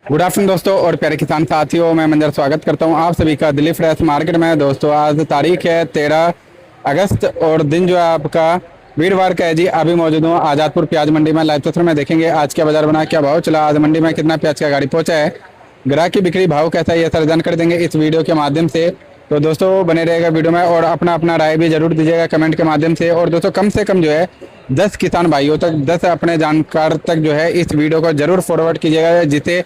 Good afternoon दोस्तों और प्यारे किसान साथियों, मैं मंजर स्वागत करता हूं आप सभी का दिल्ली फ्रेश मार्केट में। दोस्तों आज तारीख है 13 अगस्त और दिन जो है आपका वीरवार का है जी। अभी मौजूद हूँ आजादपुर प्याज मंडी में। लाइव तस्वीर में देखेंगे आज क्या बाजार बना, क्या भाव चला, आज मंडी में कितना प्याज का गाड़ी पहुंचा है, ग्राहक की बिक्री भाव कैसा है, ये सारी जानकारी देंगे इस वीडियो के माध्यम से। तो दोस्तों बने रहेगा वीडियो में और अपना अपना राय भी जरूर दीजिएगा कमेंट के माध्यम से। और दोस्तों कम से कम जो है 10 किसान भाइयों तक, 10 अपने जानकार तक जो है इस वीडियो को जरूर फॉरवर्ड कीजिएगा, जिससे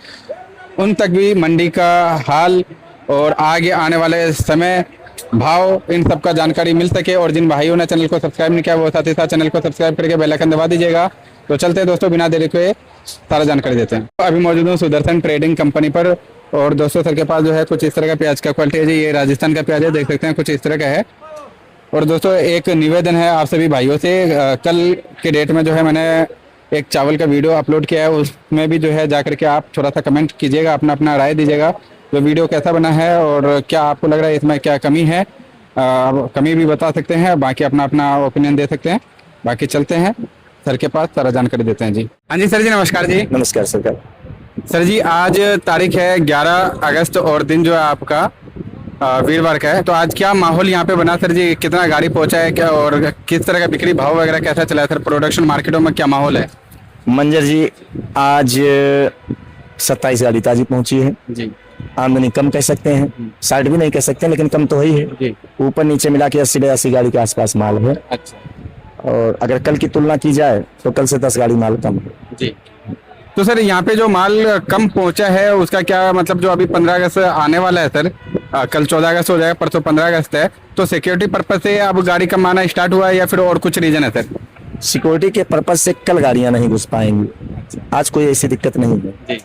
उन तक भी मंडी का हाल और आगे आने वाले समय भाव इन सब का जानकारी मिल सके। और जिन भाइयों ने चैनल को सब्सक्राइब नहीं किया वो साथ ही साथ चैनल को सब्सक्राइब करके बेल आइकन दबा दीजिएगा। तो चलते हैं दोस्तों, बिना देरी के सारा जानकारी देते हैं। अभी मौजूद हूँ सुदर्शन ट्रेडिंग कंपनी पर और दोस्तों सर के पास जो है कुछ इस तरह का प्याज का क्वालिटी है जी। ये राजस्थान का प्याज है, देख सकते हैं कुछ इस तरह का है। और दोस्तों एक निवेदन है आप सभी भाइयों से, कल के डेट में जो है मैंने एक चावल का वीडियो अपलोड किया है, उसमें भी जो है जाकर के आप थोड़ा सा कमेंट कीजिएगा, अपना अपना राय दीजिएगा तो वीडियो कैसा बना है और क्या आपको लग रहा है इसमें क्या कमी है। कमी भी बता सकते हैं, बाकी अपना अपना ओपिनियन दे सकते हैं। बाकी चलते हैं सर के पास, सारा जानकारी देते हैं जी। हाँ जी सर जी, नमस्कार जी। नमस्कार सर। सर जी आज तारीख है 11 अगस्त और दिन जो है आपका वीरवार का है। तो आज क्या माहौल यहाँ पे बना सर जी, कितना गाड़ी पहुंचा है क्या और किस तरह का बिक्री भाव वगैरह कैसा चला है सर, प्रोडक्शन मार्केटों में क्या माहौल है? मंजर जी आज 27 गाड़ी ताजी पहुंची है जी। आमदनी कम कह सकते हैं, 60 भी नहीं कह सकते लेकिन कम तो ही है। ऊपर नीचे मिला के 80-82 गाड़ी के आसपास माल है। अच्छा। और अगर कल की तुलना की जाए तो कल से 10 गाड़ी माल कम है जी। तो सर यहाँ पे जो माल कम पहुंचा है उसका क्या मतलब, जो अभी 15 अगस्त आने वाला है सर, कल 14 अगस्त हो जाएगा, परसों 15 अगस्त है, तो सिक्योरिटी पर्पज से अब गाड़ी कम आना स्टार्ट हुआ है या फिर और कुछ रीजन है सर? सिक्योरिटी के पर्पज से कल गाड़ियां नहीं घुस पाएंगी, आज कोई ऐसी दिक्कत नहीं है जी।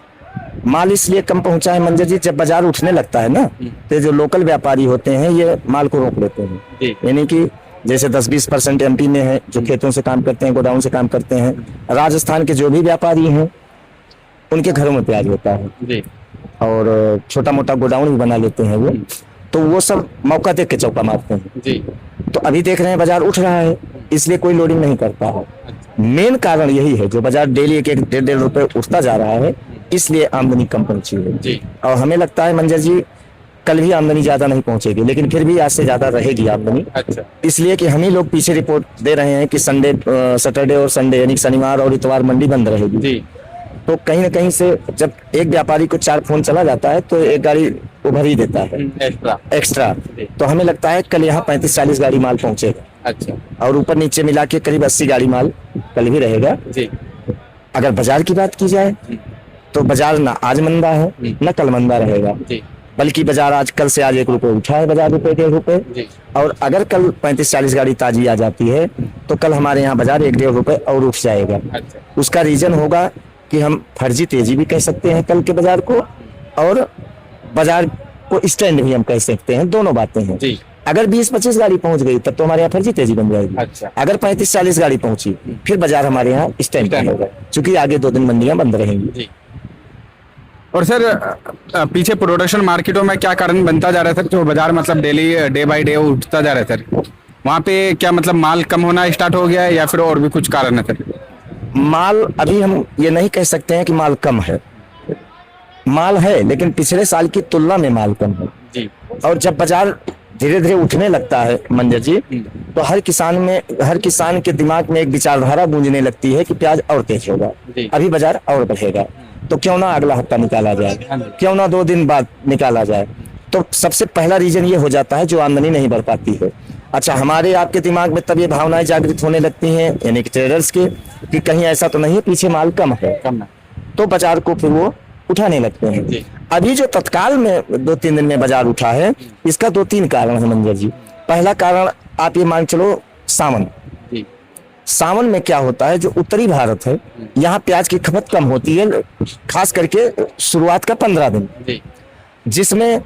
माल इसलिए कम पहुंचा है मंजर जी, जब बाजार उठने लगता है ना तो जो लोकल व्यापारी होते हैं ये माल को रोक लेते हैं। यानी कि जैसे 10-20% एमपी में है जो खेतों से काम करते हैं, गोडाउन से काम करते हैं, राजस्थान के जो भी व्यापारी हैं उनके घरों में प्याज होता है जी। और छोटा मोटा गोडाउन भी बना लेते हैं वो, तो वो सब मौका देख के चौका मारते हैं जी। तो अभी देख रहे हैं बाजार उठ रहा है इसलिए कोई लोडिंग नहीं करता है। मेन कारण यही है, जो बाजार डेली 1-1.5 रुपए उठता जा रहा है इसलिए आमदनी कम पहुंची है जी। और हमें लगता है मंजर जी कल भी आमदनी ज्यादा नहीं पहुंचेगी, लेकिन फिर भी आज से ज्यादा रहेगी आमदनी। अच्छा। इसलिए कि हम ही लोग पीछे रिपोर्ट दे रहे हैं कि सैटरडे और संडे यानी शनिवार और इतवार मंडी बंद रहेगी जी। तो कहीं ना कहीं से जब एक व्यापारी को 4 फोन चला जाता है तो एक गाड़ी उभर ही देता है एक्स्ट्रा। तो हमें लगता है कल यहाँ 35-40 गाड़ी माल पहुंचेगा। अच्छा। और ऊपर नीचे मिला के करीब 80 गाड़ी माल कल भी रहेगा जी। अगर बाजार की बात की जाए तो बाजार ना आज मंदा है ना कल मंदा रहेगा जी। बल्कि बाजार आज कल से आज 1 रुपए उठा है, बाजार रुपए 1.5 रुपए। और अगर कल 35-40 गाड़ी ताजी आ जाती है तो कल हमारे यहाँ बाजार 1-1.5 रुपए और उठ जाएगा। अच्छा। उसका रीजन होगा कि हम फर्जी तेजी भी कह सकते हैं कल के बाजार को और बाजार को स्टैंड भी हम कह सकते हैं, दोनों बातें हैं जी। अगर 20-25 गाड़ी पहुंच गई तब तो हमारे यहाँ फर्जी तेजी बन जाएगी। अच्छा। अगर 35-40 गाड़ी पहुंची फिर बाजार हमारे यहाँ स्टैंड होगा, क्योंकि आगे 2 दिन मंडियां बंद रहेंगी जी। और सर पीछे प्रोडक्शन मार्केटों में क्या कारण बनता जा रहा है सर, जो बाजार मतलब डेली डे बाय डे उठता जा रहा है सर, वहाँ पे क्या मतलब माल कम होना स्टार्ट हो गया है या फिर और भी कुछ कारण है सर? माल अभी हम ये नहीं कह सकते हैं कि माल कम है, माल है लेकिन पिछले साल की तुलना में माल कम है जी। और जब बाजार धीरे धीरे उठने लगता है मंजर जी तो हर किसान के दिमाग में एक विचारधारा गूंजने लगती है कि प्याज और तेज होगा, अभी बाजार और बढ़ेगा तो क्यों ना अगला हफ्ता निकाला जाए, क्यों ना 2 दिन बाद निकाला जाए। तो सबसे पहला रीजन ये हो जाता है जो आमदनी नहीं बढ़ पाती है। अच्छा, हमारे आपके दिमाग में तब ये भावनाएं जागृत होने लगती हैं यानी कि ट्रेडर्स के कि कहीं ऐसा तो नहीं है पीछे माल कम है, तो बाजार को फिर वो उठाने लगते हैं। अभी जो तत्काल में 2-3 दिन में बाजार उठा है इसका 2-3 कारण है मंजर जी। पहला कारण आप ये मान चलो सावन में क्या होता है, जो उत्तरी भारत है यहाँ प्याज की खपत कम होती है, खास करके शुरुआत का 15 दिन जिसमें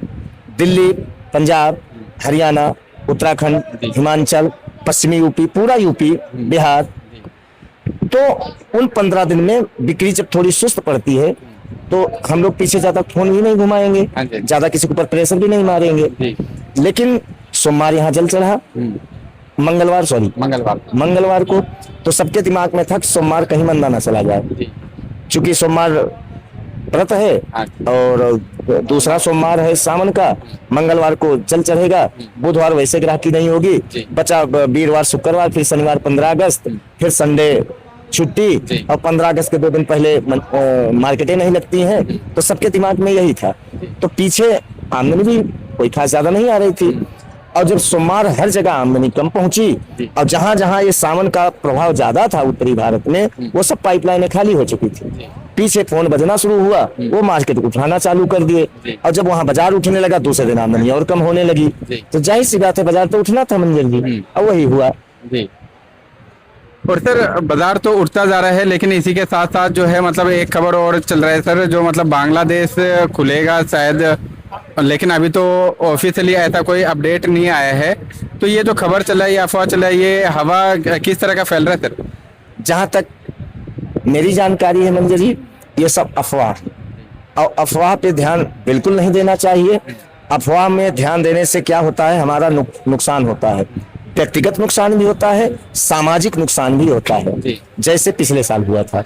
दिल्ली, पंजाब, हरियाणा, उत्तराखंड, हिमाचल, पश्चिमी यूपी, पूरा यूपी, बिहार, तो उन 15 दिन में बिक्री जब थोड़ी सुस्त पड़ती है तो हम लोग पीछे ज्यादा फोन भी नहीं घुमाएंगे, ज्यादा किसी के ऊपर प्रेशर भी नहीं मारेंगे। लेकिन सोमवार यहाँ जल चढ़ा, मंगलवार को तो सबके दिमाग में था कि सोमवार कहीं मंदा ना चला जाए, क्योंकि सोमवार व्रत है हाँ। और दूसरा सोमवार है सावन का, मंगलवार को जल चढ़ेगा, बुधवार वैसे ग्राहकी नहीं होगी, जी। बचा वीरवार शुक्रवार, फिर शनिवार 15 अगस्त, फिर संडे छुट्टी, जी। और 15 अगस्त के 2 दिन पहले मार्केटें नहीं लगती हैं। तो सबके दिमाग में यही था, तो पीछे आमदनी भी कोई खास ज्यादा नहीं आ रही थी। और जब सोमवार हर जगह आमदनी कम पहुंची, और जहां जहां ये सावन का प्रभाव ज्यादा था उत्तरी भारत में, वो सब पाइपलाइनें खाली हो चुकी थी। पीछे फोन बजना शुरू हुआ, वो मार्केट उठाना चालू कर दिए, और जब वहां बाजार उठने लगा, दूसरे दिन आमदनी और कम होने लगी। तो जाहिर सी बात है, बाजार तो उठना था मंजर जी, और वही हुआ। जी। और सर बाजार तो उठता जा रहा है, लेकिन इसी के साथ साथ जो है मतलब एक खबर और चल रहा है सर, जो मतलब बांग्लादेश खुलेगा शायद, लेकिन अभी तो ऑफिशियली ऐसा कोई अपडेट नहीं आया है। तो ये जो खबर चला है, ये अफवाह चला है, ये हवा किस तरह का फैल रहा है सर? जहां तक मेरी जानकारी है मंजर जी, ये सब अफवाह, और अफवाह पे ध्यान बिल्कुल नहीं देना चाहिए। अफवाह में ध्यान देने से क्या होता है, हमारा नुकसान होता है, व्यक्तिगत नुकसान भी होता है, सामाजिक नुकसान भी होता है। जैसे पिछले साल हुआ था,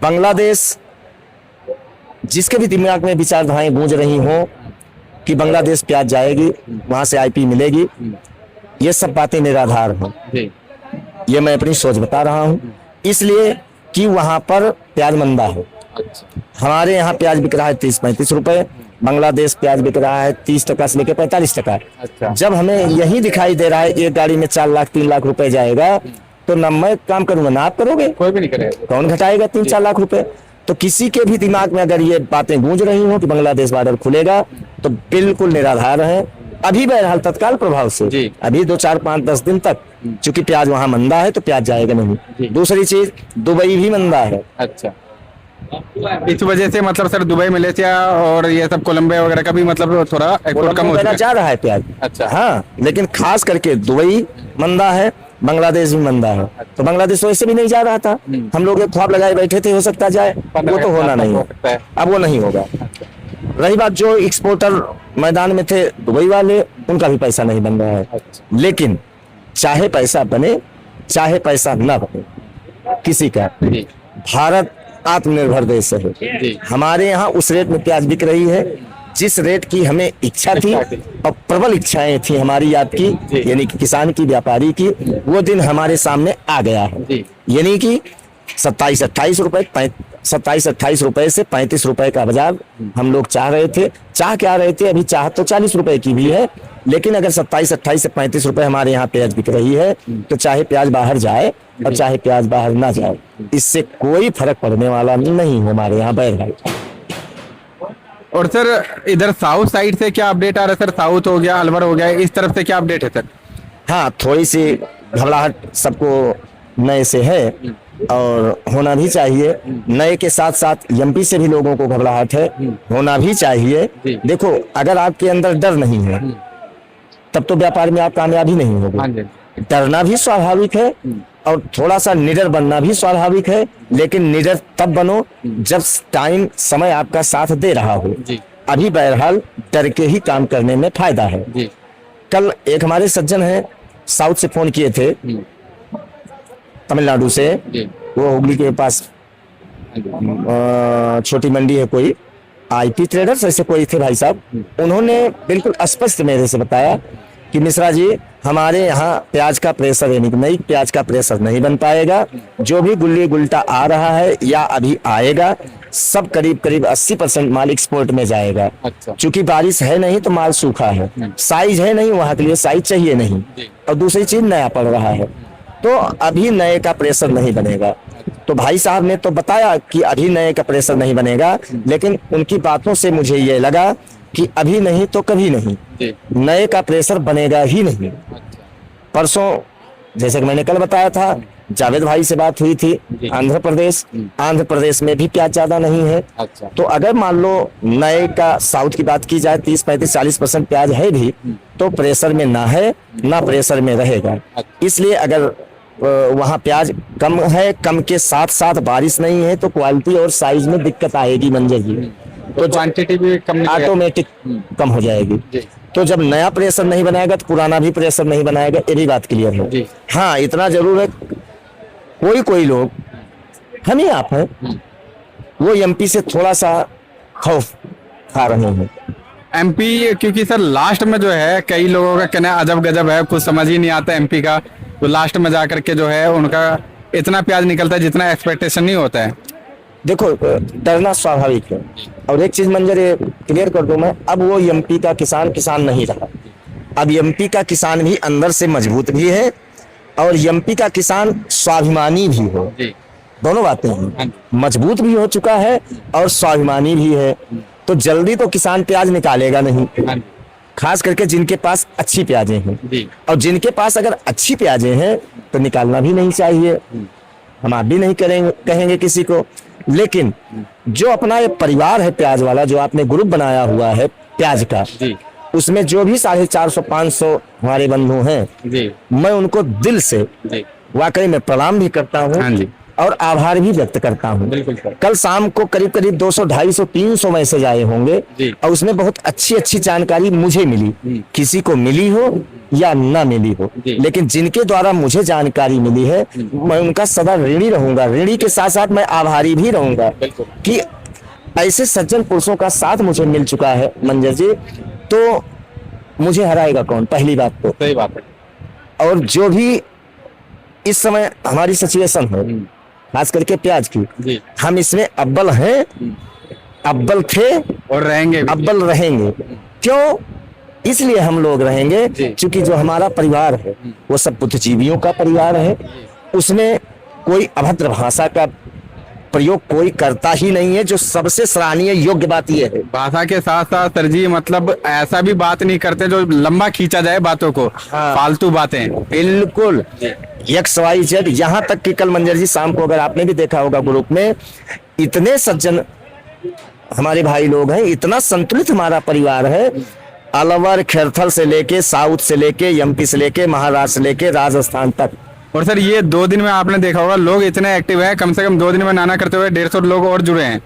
बांग्लादेश, जिसके भी दिमाग में विचारधाराएं गूंज रही हो कि बांग्लादेश प्याज जाएगी, वहां से आईपी मिलेगी, ये सब बातें निराधार हैं। ये मैं अपनी सोच बता रहा हूं, इसलिए कि वहां पर प्याज मंदा है। हमारे यहाँ प्याज बिक रहा है 30-35 रुपए, बांग्लादेश प्याज बिक रहा है 30 टका से लेकर 45 टका। जब हमें यही दिखाई दे रहा है एक गाड़ी में 4 लाख 3 लाख रुपए जाएगा, तो न मैं काम करूंगा ना आप करोगे, कोई भी नहीं करेगा। कौन घटाएगा 3-4 लाख रुपए? तो किसी के भी दिमाग में अगर ये बातें गूंज रही हो कि बांग्लादेश बॉर्डर खुलेगा, तो बिल्कुल निराधार है। अभी बहरहाल तत्काल प्रभाव से अभी 2, 4, 5, 10 दिन तक, चूंकि प्याज वहां मंदा है तो प्याज जाएगा नहीं। दूसरी चीज, दुबई भी मंदा है। अच्छा, इस वजह से मतलब सर दुबई, मलेशिया और ये सब कोलंबिया वगैरह का भी मतलब थोड़ा एक्सपोर्ट कम हो चुका है। जा रहा है प्याज। अच्छा। हाँ, लेकिन खास करके दुबई मंदा है, बांग्लादेश भी मंदा है। तो बांग्लादेश वैसे भी नहीं जा रहा था, हम लोग एक ख्वाब लगाए बैठे थे हो सकता जाए, वो तो होना नहीं है, अब वो नहीं होगा। रही बात जो एक्सपोर्टर मैदान में थे दुबई वाले, उनका भी पैसा नहीं बन रहा है। लेकिन चाहे पैसा बने चाहे पैसा ना बने, किसी का, भारत आत्मनिर्भर देश है। हमारे यहाँ उस रेट में प्याज बिक रही है जिस रेट की हमें इच्छा थी, और प्रबल इच्छाएं थी हमारी आपकी, यानी कि किसान की, व्यापारी की। वो दिन हमारे सामने आ गया है, यानी कि 27-28 रुपए, 27-28 रुपए से 35 रुपए का बाजार हम लोग चाह रहे थे। चाह क्या रहे थे, अभी चाह तो 40 रुपए की भी है, लेकिन अगर 27-28 से 35 रुपए हमारे यहाँ प्याज बिक रही है, तो चाहे प्याज बाहर जाए और चाहे प्याज बाहर ना जाए, इससे कोई फर्क पड़ने वाला नहीं है हमारे यहाँ बैर। और सर इधर साउथ साइड से क्या अपडेट आ रहा है सर? साउथ हो गया, अलवर हो गया, इस तरफ से क्या अपडेट है सर? हाँ, थोड़ी सी घबराहट सबको नए से है, और होना भी चाहिए। नए के साथ साथ एमपी से भी लोगों को घबराहट है, होना भी चाहिए। देखो, अगर आपके अंदर डर नहीं है, तब तो व्यापार में आप कामयाबी नहीं होगी। डरना भी स्वाभाविक है, और थोड़ा सा निडर बनना भी स्वाभाविक है, लेकिन निडर तब बनो जब टाइम, समय आपका साथ दे रहा हो। अभी बहरहाल डर के ही काम करने में फायदा है। कल एक हमारे सज्जन हैं, साउथ से फोन किए थे, तमिलनाडु से, वो हुगली के पास छोटी मंडी है कोई, आईपी ट्रेडर्स ऐसे कोई थे भाई साहब। उन्होंने बिल्कुल स्पष्ट मेरे से बताया कि मिश्रा जी, हमारे यहाँ प्याज का प्रेशर, यानी कि नई प्याज का प्रेशर नहीं बन पाएगा। जो भी गुल्ली गुल्टा आ रहा है या अभी आएगा, सब करीब करीब 80% माल एक्सपोर्ट में जाएगा। चूंकि बारिश है नहीं तो माल सूखा है, साइज है नहीं, वहां के लिए साइज चाहिए नहीं, और दूसरी चीज नया पड़ रहा है, तो अभी नए का प्रेशर नहीं बनेगा। तो भाई साहब ने तो बताया कि अभी नए का प्रेशर नहीं बनेगा, लेकिन उनकी बातों से मुझे ये लगा कि अभी नहीं तो कभी नहीं, नए का प्रेशर बनेगा ही नहीं। परसों जैसे कि मैंने कल बताया था, जावेद भाई से बात हुई थी, आंध्र प्रदेश में भी प्याज ज्यादा नहीं है। तो अगर मान लो नए का साउथ की बात की जाए, 30-35-40% प्याज है भी, तो प्रेशर में ना है ना प्रेशर में रहेगा। इसलिए अगर वहाँ प्याज कम है, कम के साथ साथ बारिश नहीं है, तो क्वालिटी और साइज में दिक्कत आएगी मंजर जी, तो क्वांटिटी भी कम, ऑटोमेटिक कम हो जाएगी। तो जब नया प्रेशर नहीं बनाएगा तो पुराना भी प्रेशर नहीं बनाएगा, ये भी बात क्लियर है। हाँ, इतना जरूर है, कोई लोग, हम ही आप हैं, वो एमपी से थोड़ा सा खौफ खा रहे हैं। एमपी क्योंकि सर लास्ट में जो है कई लोगों का कहना अजब गजब है, कुछ समझ ही नहीं आता एमपी का, तो लास्ट में जाकर के जो है उनका इतना प्याज निकलता है जितना एक्सपेक्टेशन नहीं होता है। देखो डरना स्वाभाविक है। और एक चीज मंजर ये क्लियर कर दूं मैं, अब वो एमपी का किसान किसान नहीं रहा। अब एमपी का किसान भी अंदर से मजबूत भी है और एमपी का किसान स्वाभिमानी भी हो। दोनों बातें हैं, मजबूत भी हो चुका है और स्वाभिमानी भी है। तो जल्दी तो किसान प्याज निकालेगा नहीं, खास करके जिनके पास अच्छी प्याजें हैं। और जिनके पास अगर अच्छी प्याजें हैं तो निकालना भी नहीं चाहिए, हम आप भी नहीं करेंगे, कहेंगे किसी को। लेकिन जो अपना ये परिवार है प्याज वाला, जो आपने ग्रुप बनाया हुआ है प्याज का, उसमें जो भी 450-500 हमारे बंधु हैं, मैं उनको दिल से वाकई में प्रणाम भी करता हूँ और आभार भी व्यक्त करता हूँ। कल शाम को करीब करीब 200, 250, 300 मैसेज आए होंगे और उसमें बहुत अच्छी अच्छी जानकारी मुझे मिली, किसी को मिली हो या ना मिली हो, लेकिन जिनके द्वारा मुझे जानकारी मिली है मैं उनका सदा ऋणी रहूंगा। ऋणी के साथ साथ मैं आभारी भी रहूंगा कि ऐसे सज्जन पुरुषों का साथ मुझे मिल चुका है मंजर जी। तो मुझे हराएगा कौन, पहली बात तो सही बात है। और जो भी इस समय हमारी सिचुएशन है खास करके प्याज की, हम इसमें अव्वल हैं, अव्वल थे और रहेंगे भी। अव्वल रहेंगे। क्यों? इसलिए हम लोग रहेंगे क्योंकि जो हमारा परिवार है वो सब बुद्धिजीवियों का परिवार है। उसमें कोई अभद्र भाषा का प्रयोग कोई करता ही नहीं है, जो सबसे सराहनीय योग्य बात यह है। भाषा के साथ साथ सर जी मतलब ऐसा भी बात नहीं करते जो लंबा खींचा जाए बातों को, फालतू बातें। बिल्कुल XYZ, यहाँ तक कि कल मंजर जी शाम को अगर आपने भी देखा होगा ग्रुप में, इतने सज्जन हमारे भाई लोग हैं, इतना संतुलित हमारा परिवार है। अलवर खैरथल से लेके साउथ से लेके एमपी से लेके महाराष्ट्र से लेके राजस्थान तक। और सर ये 2 दिन में आपने देखा होगा लोग इतने एक्टिव है, कम से कम 2 दिन में नाना करते हुए 150 लोग और जुड़े हैं।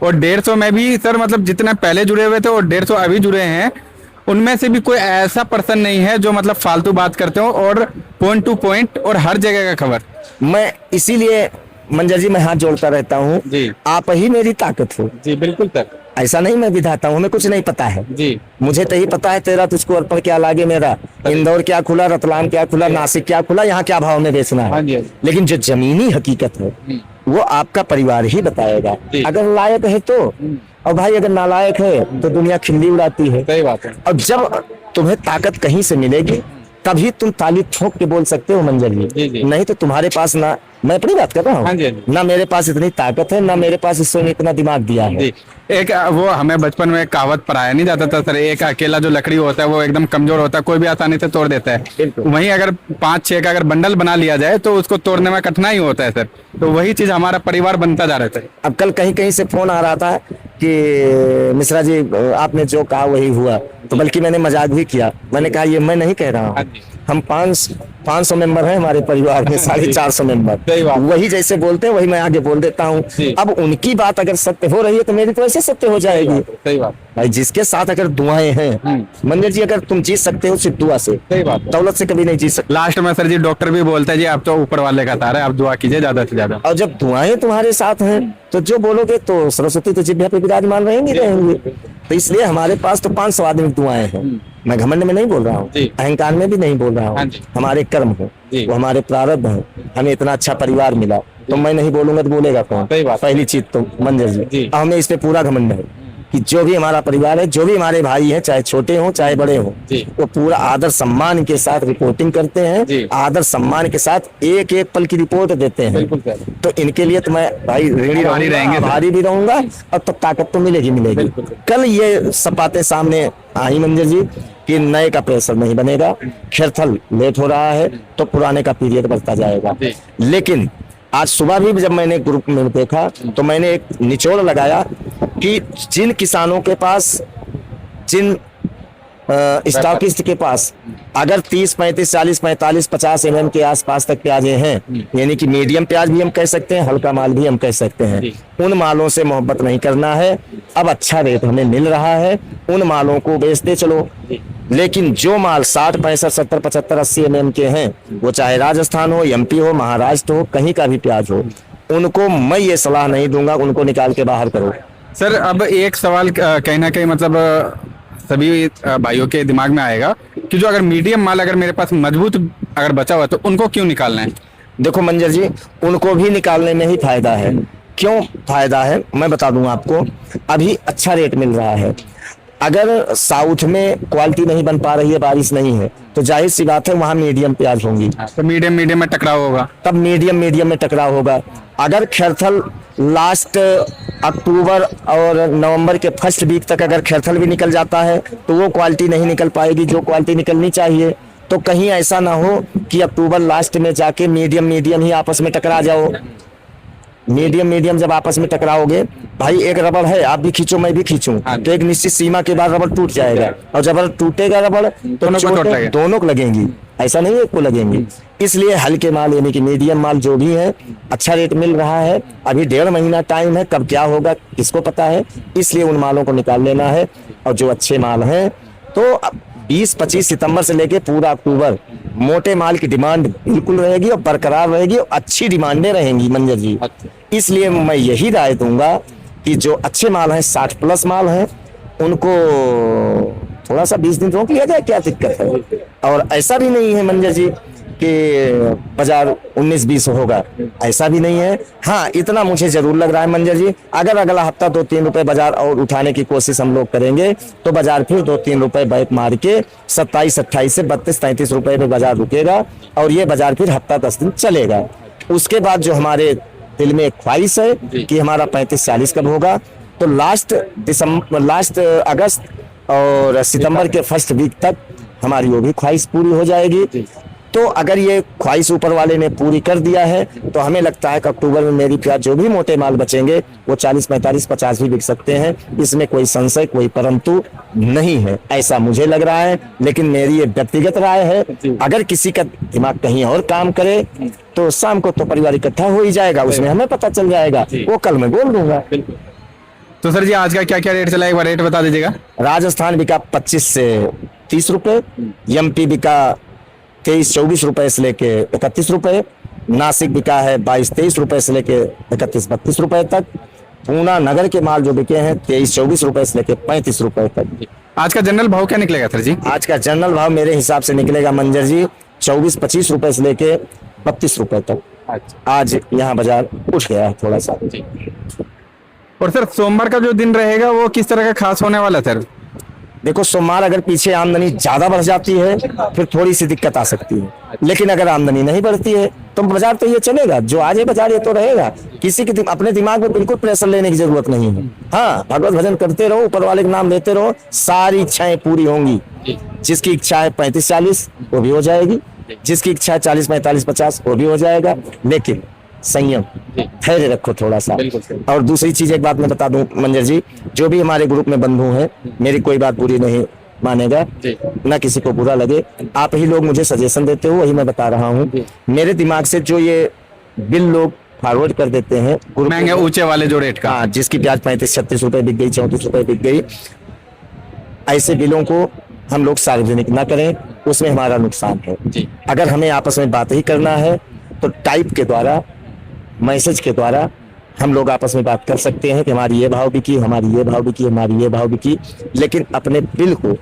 और 150 में भी सर मतलब जितने पहले जुड़े हुए थे और 150 अभी जुड़े हैं, उनमें से भी कोई ऐसा पर्सन नहीं है जो मतलब फालतू बात करते हो और पॉइंट टू पॉइंट और हर जगह का खबर। मैं इसीलिए मंजर जी मैं हाथ जोड़ता रहता हूँ, आप ही मेरी ताकत हो। जी बिल्कुल सर। ऐसा नहीं मैं विधाता हूँ, हमें कुछ नहीं पता है जी। मुझे तो ही पता है तेरा तुझको अर्पण क्या लागे मेरा। इंदौर क्या खुला, रतलाम क्या खुला, नासिक क्या खुला, यहाँ क्या भाव में बेचना है। लेकिन जो जमीनी हकीकत है वो आपका परिवार ही बताएगा। अगर लायक है तो, और भाई अगर नालायक है तो दुनिया खिल्ली उड़ाती है। सही बात है। और जब तुम्हें ताकत कहीं से मिलेगी तभी तुम ताली ठोक के बोल सकते हो मंजर जी। नहीं तो तुम्हारे पास ना, मैं अपनी बात कर रहा हूँ, ना मेरे पास इतनी ताकत है, ना मेरे पास ईश्वर ने इतना दिमाग दिया है। एक वो हमें बचपन में एक कहावत पढ़ाया नहीं जाता था सर, एक अकेला जो लकड़ी होता है वो एकदम कमजोर होता है, कोई भी आसानी से तोड़ देता है। वहीं अगर 5-6 का अगर बंडल बना लिया जाए तो उसको तोड़ने में कठिनाई होता है सर। तो वही चीज हमारा परिवार बनता जा रहा है। अब कल कहीं कहीं से फोन आ रहा था कि मिश्रा जी आपने जो कहा वही हुआ, तो बल्कि मैंने मजाक भी किया। मैंने कहा ये मैं नहीं कह रहा हूँ, हम 500 मेंबर हैं हमारे परिवार में, 450 मेंबर, वही जैसे बोलते हैं वही मैं आगे बोल देता हूँ। अब उनकी बात अगर सत्य हो रही है तो मेरी तो ऐसे सत्य हो जाएगी। सही बात भाई, जिसके साथ अगर दुआएं हैं मंदिर जी, अगर तुम जीत सकते हो सिर्फ दुआ से, सही बात, दौलत से कभी नहीं जीत सकते। लास्ट में सर जी डॉक्टर भी बोलता है जी आप तो ऊपर वाले का तार है, आप दुआ कीजिए ज्यादा से ज्यादा। और जब दुआएं तुम्हारे साथ हैं तो जो बोलोगे तो सरस्वती तो जिभ्या पे विराजमान रहेंगे। तो इसलिए हमारे पास तो 500 आदमी दुआएं हैं। मैं घमंड में नहीं बोल रहा हूँ, अहंकार में भी नहीं बोल रहा हूँ। हमारे कर्म है, वो हमारे प्रारब्ध है। हमें इतना अच्छा परिवार मिला, तो मैं नहीं बोलूंगा तो बोलेगा कौन? पहली चीज तो मंजर जी, हमें इस पे पूरा घमंड है कि जो भी हमारा परिवार है, जो भी हमारे भाई हैं, चाहे छोटे हों चाहे बड़े हों, वो पूरा आदर सम्मान के साथ रिपोर्टिंग करते हैं, आदर सम्मान के साथ एक एक पल की रिपोर्ट देते हैं। तो इनके लिए तो मैं भाई ऋणी रहेंगे, भारी भी रहूंगा, और तब ताकत तो मिलेगी मिलेगी। कल ये सब बातें सामने आई मंजर जी कि नए का प्रेशर नहीं बनेगा, खेरथल लेट हो रहा है तो पुराने का पीरियड बढ़ता जाएगा। लेकिन आज सुबह भी जब मैंने ग्रुप में देखा तो मैंने एक निचोड़ लगाया कि जिन किसानों के पास, जिन स्टॉकिस्ट के पास अगर 30, 35, 40, 45, 50 mm के आसपास तक प्याजें हैं, यानी कि मीडियम प्याज भी हम कह सकते हैं, हल्का माल भी हम कह सकते हैं, उन मालों से मोहब्बत नहीं करना है। अब अच्छा रेट हमें मिल रहा है, उन मालों को बेचते चलो। लेकिन जो माल 60, 65, 70, 75, 80 mm के हैं, वो चाहे राजस्थान हो, एमपी हो, महाराष्ट्र हो, कहीं का भी प्याज हो, उनको मैं ये सलाह नहीं दूंगा उनको निकाल के बाहर करो। सर अब एक सवाल कहीं ना कहीं मतलब सभी भाइयों के दिमाग में आएगा कि जो अगर मीडियम माल अगर मेरे पास मजबूत अगर बचा हुआ है, तो उनको क्यों निकालना है? देखो मंजर जी, उनको भी निकालने में ही फायदा है। क्यों फायदा है मैं बता दूं आपको। अभी अच्छा रेट मिल रहा है। अगर साउथ में क्वालिटी नहीं बन पा रही है, बारिश नहीं है, तो जाहिर सी बात है वहां मीडियम प्याज होंगी, तो मीडियम मीडियम में टकराव होगा। तब मीडियम मीडियम में टकराव होगा। अगर खैरथल लास्ट अक्टूबर और नवंबर के फर्स्ट वीक तक अगर खैरथल भी निकल जाता है तो वो क्वालिटी नहीं निकल पाएगी जो क्वालिटी निकलनी चाहिए। तो कहीं ऐसा ना हो कि अक्टूबर लास्ट में जाके मीडियम मीडियम ही आपस में टकरा जाओ। मीडियम मीडियम जब आपस में टकराओगे, भाई एक रबड़ है, आप भी खींचो मैं भी खींचूं, तो एक निश्चित सीमा के बाद रबड़ टूट जाएगा, और जब टूटेगा रबड़ तो दोनों को लगेंगी, ऐसा नहीं है एक को लगेंगी। इसलिए हल्के माल यानी कि मीडियम माल जो भी है, अच्छा रेट मिल रहा है। अभी 1.5 महीना टाइम है, कब क्या होगा किसको पता है। इसलिए उन मालों को निकाल लेना है। और जो अच्छे माल हैं तो 20-25 सितंबर से लेके पूरा अक्टूबर मोटे माल की डिमांड बिल्कुल रहेगी और बरकरार रहेगी और अच्छी डिमांडें रहेंगी मंजर जी। इसलिए मैं यही राय दूंगा कि जो अच्छे माल हैं, 60+ माल हैं, उनको थोड़ा सा 20 दिन रोक लिया जाए, क्या दिक्कत है। और ऐसा भी नहीं है मंजर जी कि बाजार 19-20 होगा, ऐसा भी नहीं है। हाँ, इतना मुझे जरूर लग रहा है मंजर जी, अगर अगला हफ्ता 2-3 रुपए बाजार और उठाने की कोशिश हम लोग करेंगे तो बाजार फिर 2-3 रुपए बैक मार के 27-28 से 32-33 रुपए पे बाजार रुकेगा और ये बाजार फिर हफ्ता 10 दिन चलेगा। उसके बाद जो हमारे दिल में एक ख्वाहिश है कि हमारा 35-40 कब होगा, तो लास्ट अगस्त और सितंबर के फर्स्ट वीक तक हमारी वो भी ख्वाहिश पूरी हो जाएगी। तो अगर ये ख्वाहिश ऊपर वाले ने पूरी कर दिया है तो हमें लगता है कि अक्टूबर में मेरी प्याज जो भी मोटे माल बचेंगे वो 40, 45, 50 भी बिक सकते हैं। इसमें कोई संशय, कोई परंतु नहीं है, ऐसा मुझे लग रहा है। लेकिन मेरी ये व्यक्तिगत राय है, अगर किसी का दिमाग कहीं और काम करे तो शाम को तो परिवार इकट्ठा हो ही जाएगा, उसमें हमें पता चल जाएगा, वो कल मैं बोल दूंगा। तो सर जी आज का क्या क्या रेट चला, एक बार रेट बता दीजिएगा। राजस्थान बिका 25 से 30 रुपए, एमपी बिका 23-24 रुपए से लेके 31 रुपए, नासिक बिका है 22-23 रुपए से लेके 31-32 रुपए तक, पूना नगर के माल जो बिके हैं 23-24 रुपए से लेके 35 रुपए तक। आज का जनरल भाव क्या निकलेगा सर जी? आज का जनरल भाव मेरे हिसाब से निकलेगा मंजर जी 24-25 रुपए से लेके 32 रुपए तक। आज यहाँ बाजार उठ गया है थोड़ा सा। और सर सोमवार का जो दिन रहेगा वो किस तरह का खास होने वाला सर? देखो, सोमवार अगर पीछे आमदनी ज्यादा बढ़ जाती है फिर थोड़ी सी दिक्कत आ सकती है, लेकिन अगर आमदनी नहीं बढ़ती है तो बाजार तो ये चलेगा, जो आज है बाजार ये तो रहेगा। किसी के अपने दिमाग में बिल्कुल प्रेशर लेने की जरूरत नहीं है। हाँ, भगवत भजन करते रहो, ऊपर वाले का नाम लेते रहो, सारी इच्छाएं पूरी होंगी। जिसकी इच्छा है 35-40 वो भी हो जाएगी, जिसकी इच्छा है 40-45-50 वो भी हो जाएगा। लेकिन संयम, धैर्य रखो थोड़ा सा। और दूसरी चीज एक बात मैं बता दूं मंजर जी, जो भी हमारे ग्रुप में बंधु हैं, मेरी कोई बात बुरी नहीं मानेगा, ना किसी को बुरा लगे, आप ही लोग मुझे सजेशन देते हो, वही मैं बता रहा हूँ। मेरे दिमाग से जो ये बिल लोग फॉरवर्ड कर देते हैं महंगे ऊंचे वाले जो रेट का, जिसकी प्याज 35-36 रुपए बिक गई, 34 रुपए बिक गई, ऐसे बिलों को हम लोग सार्वजनिक ना करें, उसमें हमारा नुकसान है। अगर हमें आपस में बात ही करना है तो टाइप के द्वारा, मैसेज के द्वारा हम लोग आपस में बात कर सकते हैं कि हमारी ये भाव बिकी, हमारी ये भाव बिकी, हमारी ये भाव बिकी। लेकिन अपने बिल को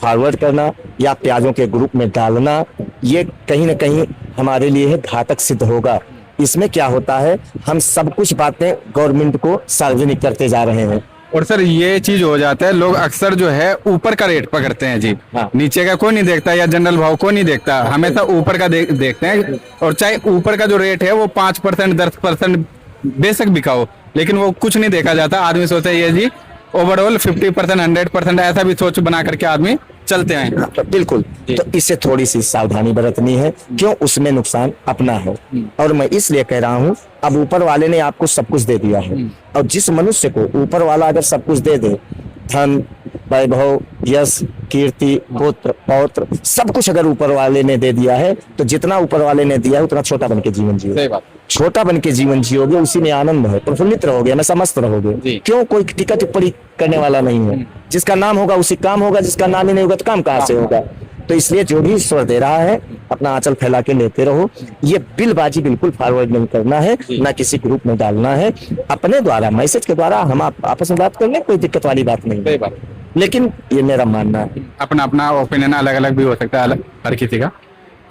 फॉरवर्ड करना या प्याजों के ग्रुप में डालना, ये कहीं ना कहीं हमारे लिए घातक सिद्ध होगा। इसमें क्या होता है, हम सब कुछ बातें गवर्नमेंट को सार्वजनिक करते जा रहे हैं। और सर ये चीज हो जाता है, लोग अक्सर जो है ऊपर का रेट पकड़ते हैं जी। हाँ। नीचे का कोई नहीं देखता या जनरल भाव कोई नहीं देखता, हमेशा ऊपर का देखते हैं। और चाहे ऊपर का जो रेट है वो 5%, 10% बेशक बिका हो, लेकिन वो कुछ नहीं देखा जाता। आदमी सोचता है ये जी ओवरऑल 50%, 100%, ऐसा भी सोच बना करके आदमी चलते हैं। तो बिल्कुल, तो इससे थोड़ी सी सावधानी बरतनी है, क्यों, उसमें नुकसान अपना है। और मैं इसलिए कह रहा हूँ, अब ऊपर वाले ने आपको सब कुछ दे दिया है, और जिस मनुष्य को ऊपर वाला अगर सब कुछ दे दे, धन, वैभव, यश, कीर्ति, पुत्र, पौत्र, सब कुछ अगर ऊपर वाले ने दे दिया है, तो जितना ऊपर वाले ने दिया है उतना छोटा बन के जीवन जियो। छोटा बन के जीवन जियोगे, उसी में आनंद है, प्रफुल्लित रहोगे, हमेशा मस्त रहोगे। क्यों, कोई टीका टिप्पणी करने वाला नहीं है। जिसका नाम होगा उसी काम होगा, जिसका नाम ही नहीं होगा तो काम कहाँ से होगा। तो इसलिए जो भी ईश्वर दे रहा है अपना आंचल फैला के लेते रहो। ये बिलबाजी बिल्कुल फॉरवर्ड नहीं करना है, ना किसी ग्रुप में डालना है। अपने द्वारा मैसेज के द्वारा हम आपस में बात कर लें, कोई दिक्कत वाली बात नहीं है। लेकिन ये मेरा मानना है। अपना अपना ओपिनियन अलग अलग भी हो सकता है, अलग हर किसी का।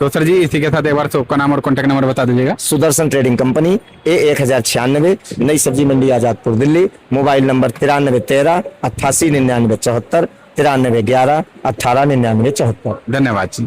तो सर जी इसी के साथ एक बार शॉप का नाम और कॉन्टैक्ट नंबर बता दीजिएगा। सुदर्शन ट्रेडिंग कंपनी, A1096, नई सब्जी मंडी आजादपुर दिल्ली। Mobile number 9313 88 99 74, 9311 18 99 74। धन्यवाद जी।